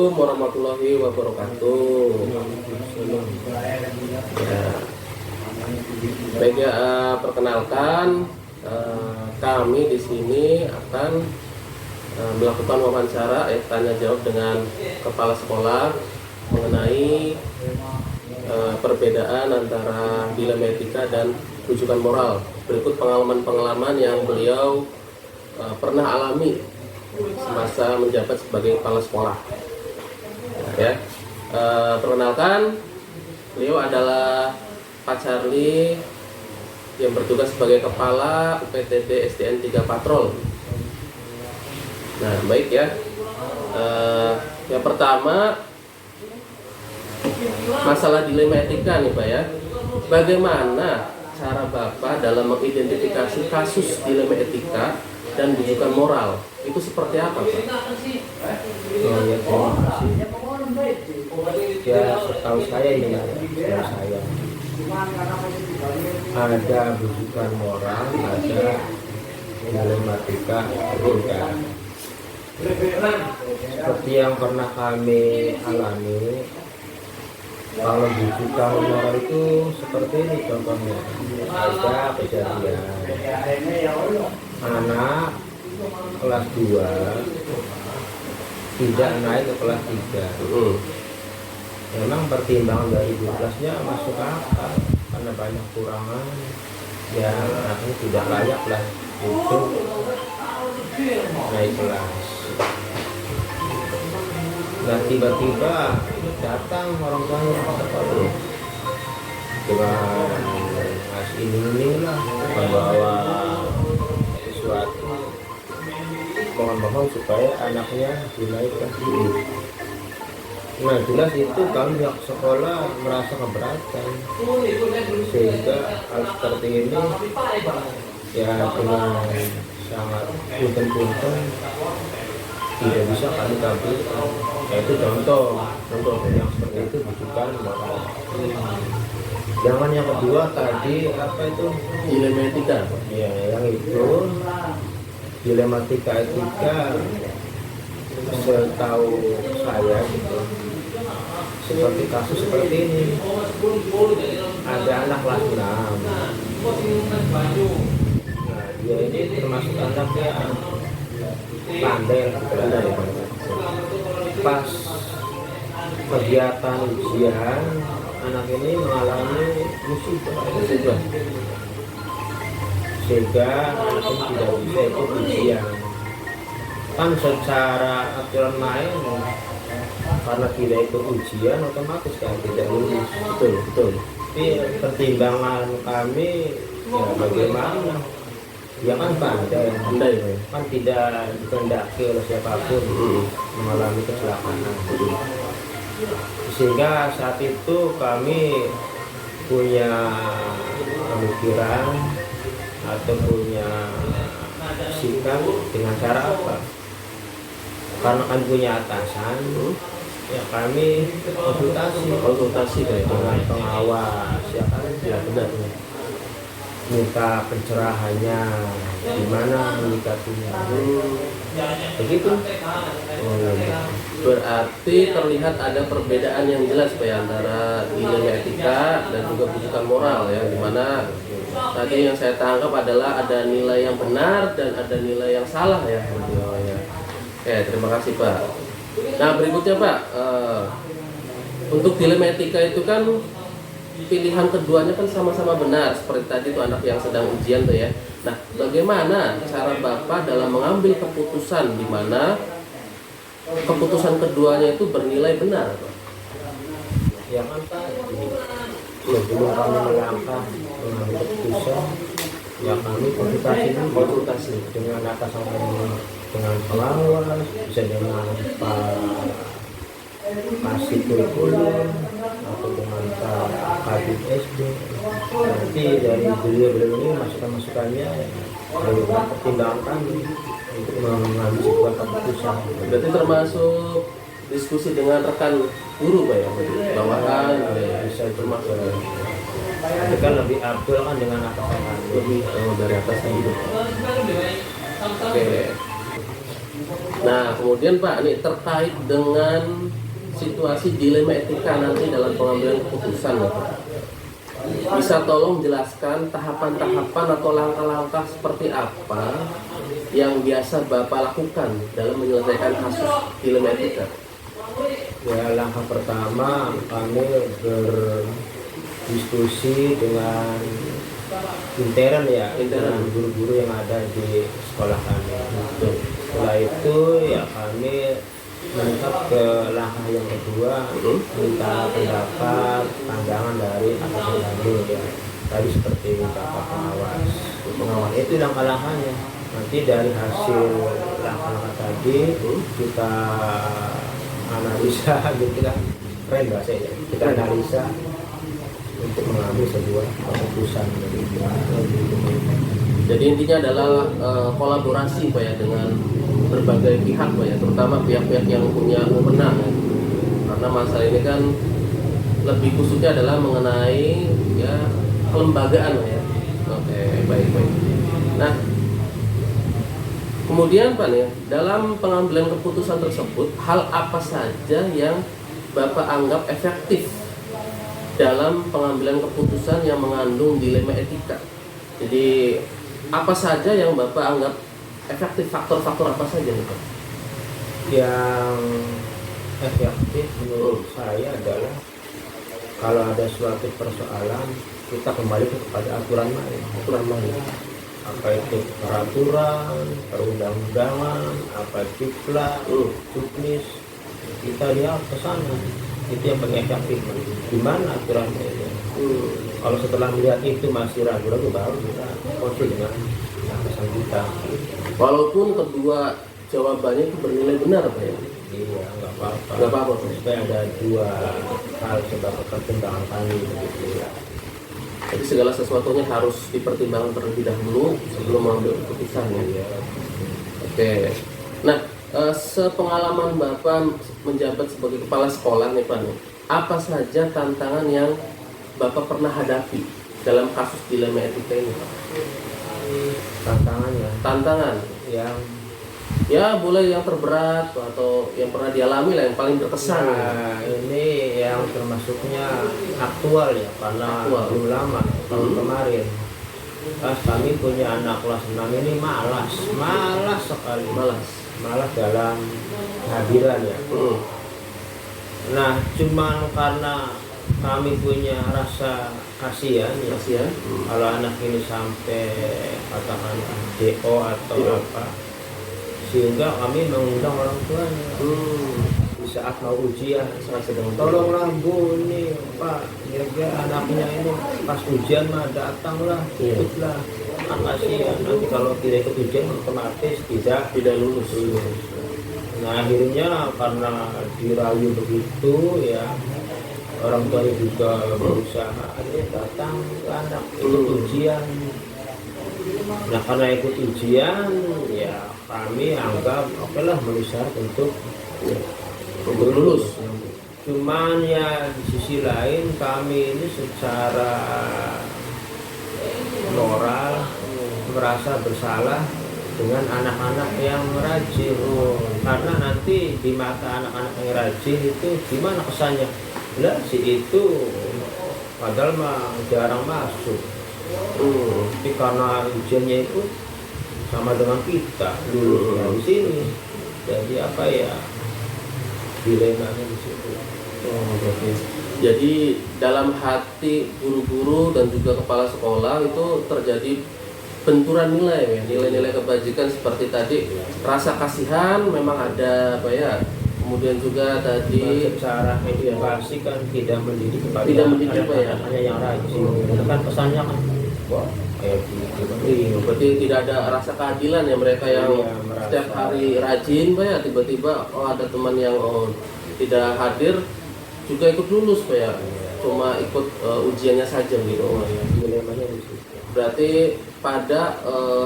Assalamualaikum warahmatullahi wabarakatuh. Ya. Baik ya, perkenalkan kami di sini akan melakukan wawancara tanya jawab dengan kepala sekolah mengenai perbedaan antara dilema etika dan rujukan moral. Berikut pengalaman-pengalaman yang beliau pernah alami semasa menjabat sebagai kepala sekolah. Ya, perkenalkan, beliau adalah Pak Charlie yang bertugas sebagai kepala UPTD SDN 3 Patrol. Nah, baik ya. Yang pertama, masalah dilema etika nih Pak ya. Bagaimana cara Bapak dalam mengidentifikasi kasus dilema etika dan rujukan moral? Itu seperti apa Pak? Oh ya, terima kasih. Ya, setahu saya ini ada rujukan moral, ada dilematika etika. Seperti yang pernah kami alami, kalau rujukan moral itu seperti ini contohnya. Ada kejadian anak kelas 2 tidak naik ke kelas 3. Memang pertimbangan dari ibu kelasnya masuk akal karena banyak kurangan, ya anaknya tidak layak lah untuk naik kelas. Dan tiba-tiba datang orang tuanya dengan ngasih ini lah, membawa sesuatu, mohon supaya anaknya dinaikkan dulu. Nah, jelas itu kami pihak sekolah merasa keberatan, sehingga hal seperti ini ya dengan sangat punten-punten tidak bisa kami kabulkan. Yaitu contoh yang seperti itu rujukan moral. Jangan yang kedua tadi apa itu Dilema etika. Ya, yang itu dilematika etika, setahu saya gitu, seperti kasus seperti ini. Ada anak kelas 6. Nah, dia ini termasuk anak yang pandai. Pas kegiatan ujian, anak ini mengalami musibah, sehingga anak ini tidak bisa ikut ujian. Kan secara aturan main, karena tidak ikut ujian otomatis kan tidak lulus. Betul. Tapi pertimbangan kami ya bagaimana? Ya kan pandai kan tidak dikehendaki oleh siapapun mengalami kecelakaan. Sehingga saat itu kami punya pemikiran atau punya sikap dengan cara apa? Karena kan punya atasan, ya kami konsultasi dengan pengawas, ya kan, ya benar, minta pencerahannya gimana menyikapinya, begitu. Berarti terlihat ada perbedaan yang jelas Pak ya, antara dilema etika dan juga rujukan moral ya, dimana tadi yang saya tangkap adalah ada nilai yang benar dan ada nilai yang salah ya. Oke, terima kasih Pak. Nah, berikutnya Pak, untuk dilema etika itu kan pilihan keduanya kan sama-sama benar, seperti tadi tuh anak yang sedang ujian tuh ya. Nah, bagaimana cara Bapak dalam mengambil keputusan di mana keputusan keduanya itu bernilai benar Pak? Ya kan Pak, sebelum kami melangkah mengambil keputusan, ya kami konsultasi dengan atasan kami, dengan pengawas, bisa dengan Pak kasih kurikulum atau dengan Pak Kabid SD. Nanti dari beliau ini masukan-masukannya berikan pertimbangan kami untuk mengambil sebuah keputusan. Berarti termasuk diskusi dengan rekan guru Pak ya, bawahan bisa termasuk. Itu kan lebih abdul kan dengan atasan kami. Lebih dari atas gitu. Oke. Nah, kemudian Pak, ini terkait dengan situasi dilema etika nanti dalam pengambilan keputusan Bapak, bisa tolong jelaskan tahapan-tahapan atau langkah-langkah seperti apa yang biasa Bapak lakukan dalam menyelesaikan kasus dilema etika? Ya, langkah pertama kami berdiskusi dengan intern ya, dengan guru-guru yang ada di sekolah kami. Setelah itu ya kami meningkat ke langkah yang kedua, minta pendapat, pandangan dari atasan kami ya. Tadi seperti bapak pengawas. Itu langkah-langkahnya. Nanti dari hasil langkah-langkah tadi kita analisa gitu kan, keren bahasanya. Kita analisa untuk mengambil sebuah keputusan. Jadi intinya adalah kolaborasi Pak ya dengan berbagai pihak Pak ya, terutama pihak-pihak yang punya wewenang ya. Karena masalah ini kan lebih khususnya adalah mengenai ya kelembagaan Pak ya. Oke, baik. Nah, kemudian Pak ya, dalam pengambilan keputusan tersebut, hal apa saja yang Bapak anggap efektif dalam pengambilan keputusan yang mengandung dilema etika? Jadi apa saja yang Bapak anggap efektif, faktor-faktor apa saja nih Pak? Yang efektif menurut saya adalah kalau ada suatu persoalan kita kembali kepada aturan main. Apa itu peraturan, perundang-undangan, apa cipla, juknis, kita lihat ke sana. Itu yang paling efektif. Gimana aturannya itu? Kalau setelah melihat itu masih ragu-ragu, baru kita konsul dengan atasan kita. Walaupun kedua jawabannya itu bernilai benar Pak ya? Iya, nggak apa-apa. Nggak apa-apa Pak. Supaya ada dua hal sebagai pertimbangan kami begitu. Jadi segala sesuatunya harus dipertimbangkan terlebih dahulu sebelum mengambil keputusan ya. Oke. Nah, sepengalaman Bapak menjabat sebagai kepala sekolah nih Pak, apa saja tantangan yang Bapak pernah hadapi dalam kasus dilema etika ini Pak? Tantangan yang ya boleh yang terberat atau yang pernah dialami lah, yang paling berkesan. Nah, ini yang termasuknya aktual ya, karena belum lama, tahun kemarin. Pas kami punya anak kelas 6 ini malas sekali, malas dalam hadiran ya. Nah, cuman karena kami punya rasa kasihan ya, kalau anak ini sampai katakan DO atau apa, sehingga kami mengundang orang tuanya di saat mau ujian. Tolonglah Bu, ini Pak, kira-kira anaknya ini pas ujian mah datanglah, ikutlah, kasihan nanti kalau tidak ikut ujian otomatis tidak lulus. Nah, akhirnya karena dirayu begitu ya, orang tua juga berusaha datang ke anak ikut ujian. Nah, karena ikut ujian ya kami anggap oke lah menulisar untuk lulus. Cuman ya di sisi lain kami ini secara moral merasa bersalah dengan anak-anak yang rajin. Karena nanti di mata anak-anak yang rajin itu gimana kesannya? Lah si itu padahal mah jarang masuk. Tapi karena ujiannya itu sama dengan kita dulu di sini, jadi apa ya dilemanya di situ. Jadi dalam hati guru-guru dan juga kepala sekolah itu terjadi benturan nilai ya, nilai-nilai kebajikan seperti tadi, rasa kasihan memang ada apa ya, kemudian juga tadi cara edukasi kan tidak mendidik kepada ya, yang rajin. Itu kan pesannya kan wah kayak gitu. Berarti tidak ada rasa keadilan ya, mereka yang setiap hari rajin Pak ya, tiba-tiba ada teman yang tidak hadir juga ikut lulus Pak ya, cuma ikut ujiannya saja gitu. Dilemanya di situ. Berarti pada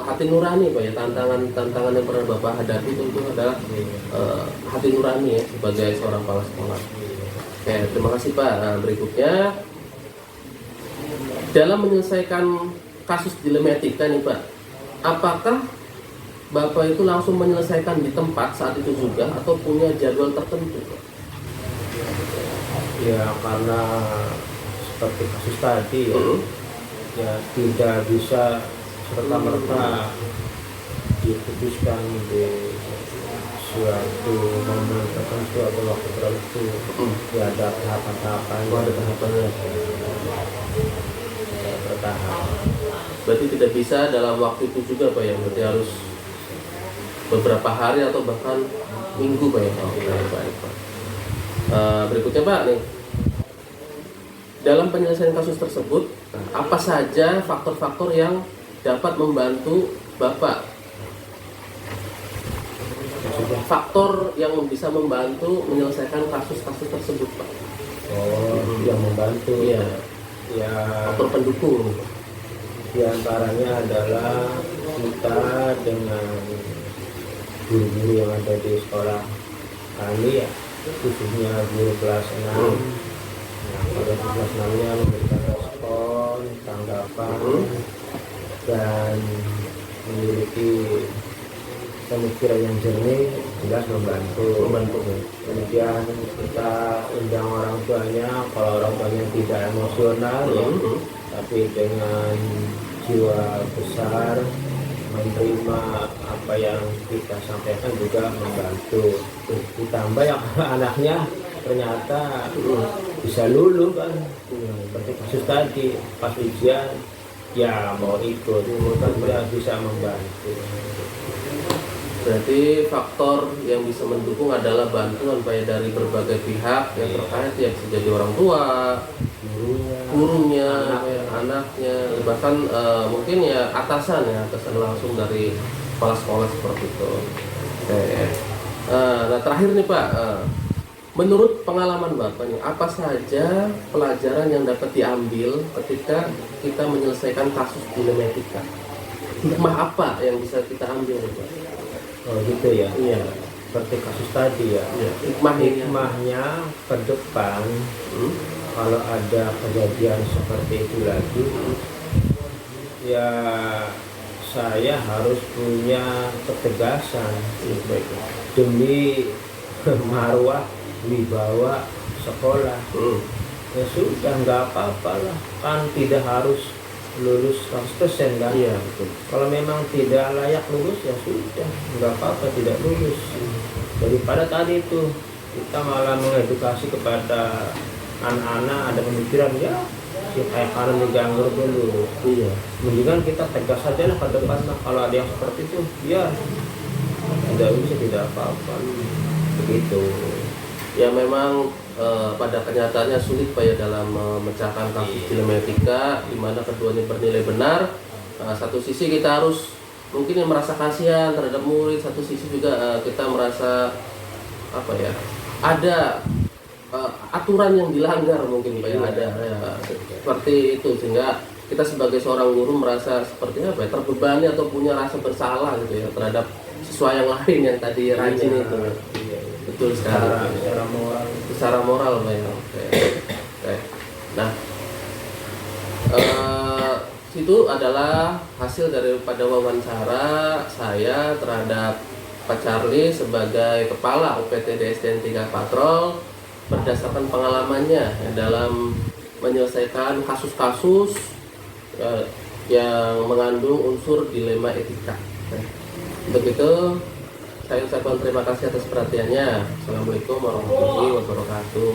hati nurani Pak ya, tantangan yang pernah Bapak hadapi tentu adalah hati nurani ya sebagai seorang kepala sekolah. Oke, terima kasih Pak. Nah, berikutnya dalam menyelesaikan kasus dilema etika nih Pak, apakah Bapak itu langsung menyelesaikan di tempat saat itu juga atau punya jadwal tertentu Pak? Ya karena seperti kasus tadi ya, ya tidak bisa serta-merta diputuskan di suatu momen tertentu atau waktu tertentu. Ya ada tahapan-tahapan, Ada tahapannya. bertahap. Berarti tidak bisa dalam waktu itu juga Pak ya, berarti harus beberapa hari atau bahkan minggu Pak ya. Oke, baik Pak. Berikutnya Pak nih, dalam penyelesaian kasus tersebut apa saja faktor-faktor yang dapat membantu Bapak? Faktor yang bisa membantu menyelesaikan kasus-kasus tersebut Pak. Oh, yang membantu. Iya. Ya, Faktor pendukung. di antaranya adalah kita dengan guru-guru yang ada di sekolah kami ya, khususnya guru kelas 6. Nah, pada kelas 6-nya memberikan respon, tanggapan, dan memiliki pemikiran yang jernih, jelas membantu. Kemudian kita undang orang tuanya, kalau orang tuanya tidak emosional ya, tapi dengan jiwa besar menerima apa yang kita sampaikan juga membantu. Ditambah yang anaknya ternyata bisa luluh kan, seperti kasus tadi pas ujian ya mau ikut, kan bisa membantu. Berarti faktor yang bisa mendukung adalah bantuan Pak ya, dari berbagai pihak yang terkait ya, bisa jadi orang tua, gurunya, anaknya, bahkan mungkin ya atasan langsung dari kepala sekolah seperti itu. Oke. Nah terakhir nih Pak, menurut pengalaman Bapak nih, apa saja pelajaran yang dapat diambil ketika kita menyelesaikan kasus dilematika? Hikmah apa yang bisa kita ambil nih Pak? Oh gitu ya. Iya. Seperti kasus tadi ya. Hikmahnya ke depan, kalau ada kejadian seperti itu lagi, ya saya harus punya ketegasan demi marwah wibawa sekolah. Ya sudah, nggak apa-apa lah, kan tidak harus lulus 100% kan. Iya, betul. Kalau memang tidak layak lulus ya sudah, nggak apa-apa tidak lulus. Daripada tadi itu kita malah mengedukasi kepada anak-anak ada pemikiran ya si kayak kanan diganggu dulu. Iya. Mendingan kita tegas saja lah ke depan lah. Kalau ada yang seperti itu ya tidak bisa, tidak apa-apa begitu. Ya memang pada kenyataannya sulit Pak ya dalam memecahkan kasus dilematika di mana keduanya bernilai benar. Satu sisi kita harus mungkin yang merasa kasihan terhadap murid, satu sisi juga kita merasa apa ya, ada aturan yang dilanggar mungkin Pak ya, ada ya, seperti itu, sehingga kita sebagai seorang guru merasa seperti apa ya, terbebani atau punya rasa bersalah gitu ya terhadap siswa yang lain yang tadi rajin itu. Betul sekali. Secara moral Pak ya. Oke. Nah, itu adalah hasil daripada wawancara saya terhadap Pak Charlie sebagai Kepala UPT DSDN 3 Patrol berdasarkan pengalamannya ya, dalam menyelesaikan kasus-kasus yang mengandung unsur dilema etika. Untuk itu saya ucapkan terima kasih atas perhatiannya. Assalamualaikum warahmatullahi wabarakatuh.